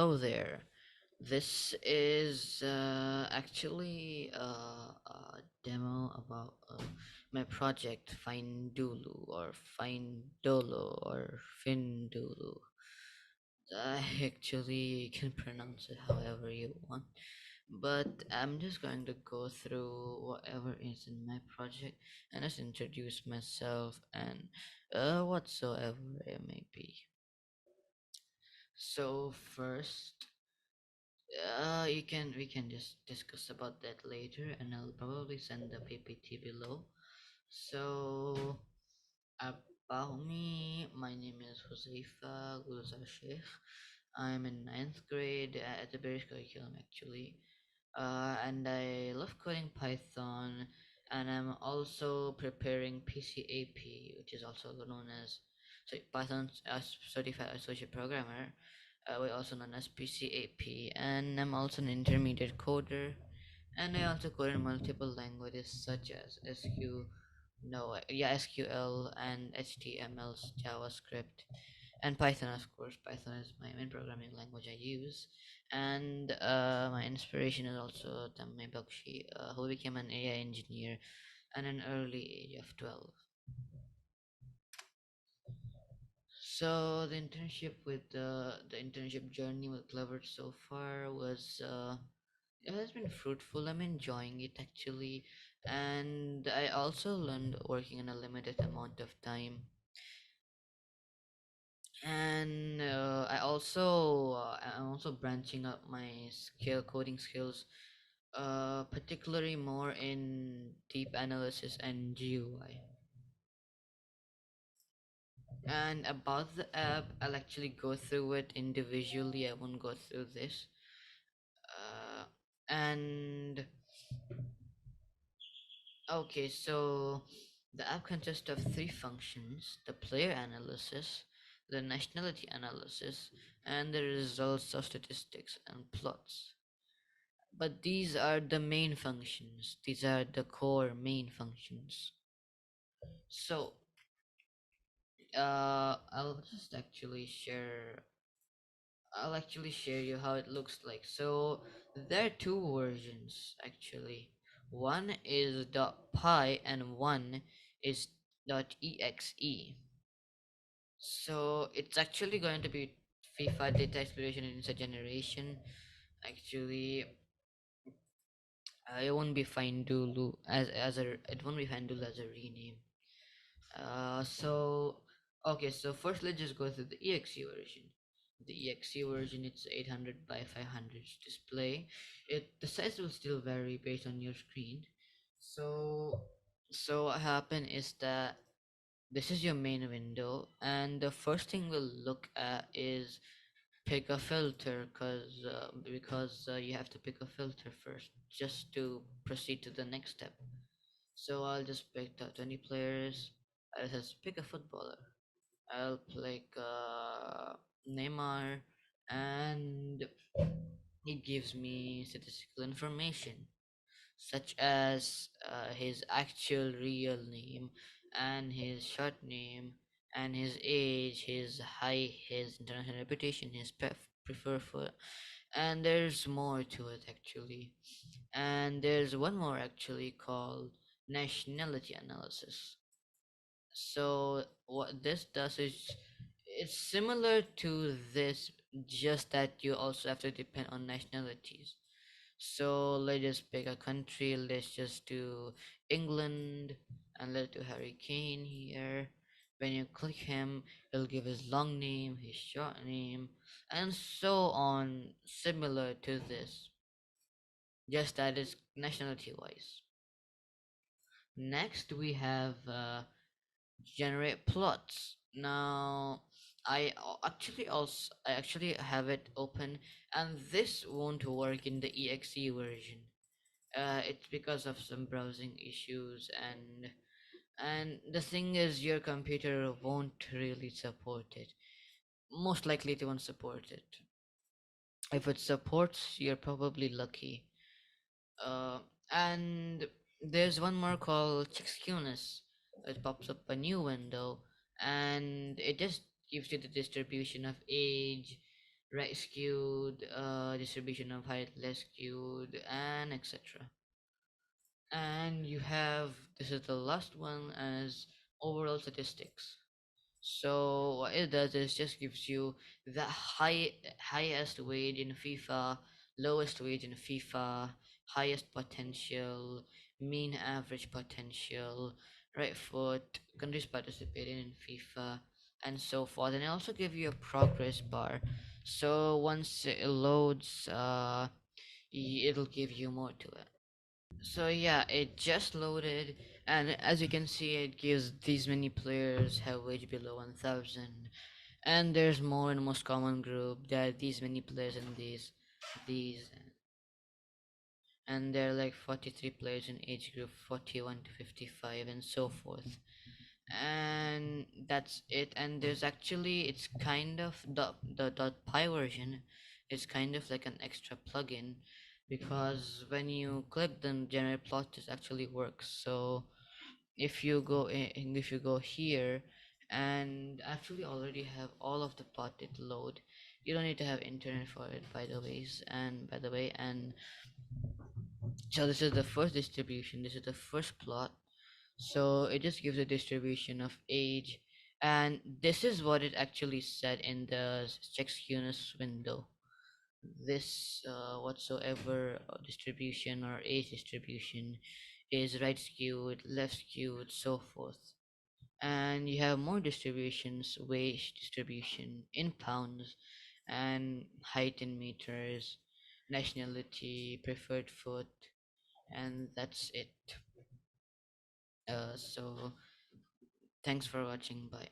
Hello there. This is actually a demo about my project Findulu or Findolo or Findulu. I actually can pronounce it however you want, but I'm just going to go through whatever is in my project and just introduce myself and whatsoever it may be. So first, we can just discuss about that later, and I'll probably send the PPT below. So about me, my name is Huzaifa Gulzar Sheikh. I'm in ninth grade at the British curriculum actually, and I love coding Python, and I'm also preparing PCAP, which is also known as Python Certified Associate Programmer, we also known as PCAP, and I'm also an intermediate coder, and I also code in multiple languages such as SQL and HTML, JavaScript, and Python. Of course, Python is my main programming language I use, and my inspiration is also Tammeh Bakshi, who became an AI engineer at an early age of 12. So the internship journey with Clever so far was it has been fruitful. I'm enjoying it actually, and I also learned working in a limited amount of time. And I'm also branching up my coding skills, particularly more in deep analysis and GUI. And about the app, I'll actually go through it individually. I won't go through this. Uh, and Okay, so the app consists of three functions: the player analysis, the nationality analysis, and the results of statistics and plots. But these are the main functions, these are the core main functions. So, I'll actually share you how it looks like. So there are two versions actually. One is .py and one is .exe. So it's actually going to be FIFA data exploration and user generation. Actually, it won't be Findulu it won't be Findulu as a rename. So okay, so first let's just go through the exe version. The exe version, it's 800 by 500 display. The size will still vary based on your screen. So what happen is that this is your main window, and the first thing we'll look at is pick a filter, because you have to pick a filter first just to proceed to the next step. So I'll just pick the 20 players. I'll just pick a footballer. I'll pick Neymar, and it gives me statistical information such as his actual real name and his short name and his age, his height, his international reputation, his preferred food, and there's more to it actually. And there's one more actually called nationality analysis. So what this does is it's similar to this, just that you also have to depend on nationalities. So let's just pick a country. Let's just do England, and let's do Harry Kane here. When you click him, it'll give his long name, his short name, and so on, similar to this, just that it's nationality wise. Next, we have generate plots. Now, I actually have it open, and this won't work in the exe version. It's because of some browsing issues, and the thing is your computer won't really support it. Most likely it won't support it. If it supports, you're probably lucky. And there's one more called Chexcunis. It pops up a new window, and it just gives you the distribution of age, right skewed, distribution of height less skewed, and etc. And you have, this is the last one, as overall statistics. So what it does is just gives you the highest wage in FIFA, lowest wage in FIFA, highest potential, mean average potential, right foot, countries participating in FIFA, and so forth. And it also give you a progress bar. So once it loads, it'll give you more to it. So yeah, it just loaded, and as you can see, it gives these many players have wage below 1,000, and there's more in the most common group. There are these many players in these, and there are like 43 players in age group 41 to 55, and so forth. And that's it. And there's actually, it's kind of the .py version is kind of like an extra plugin, because when you click the generate plot, this actually works. So if you go if you go here, and actually already have all of the plotted load, you don't need to have internet for it, by the way. And so this is the first distribution, this is the first plot. So it just gives a distribution of age, and this is what it actually said in the check skewness window. This whatsoever distribution or age distribution is right skewed, left skewed, so forth. And you have more distributions, wage distribution in pounds, and height in meters, nationality, preferred foot, and that's it. So thanks for watching. Bye.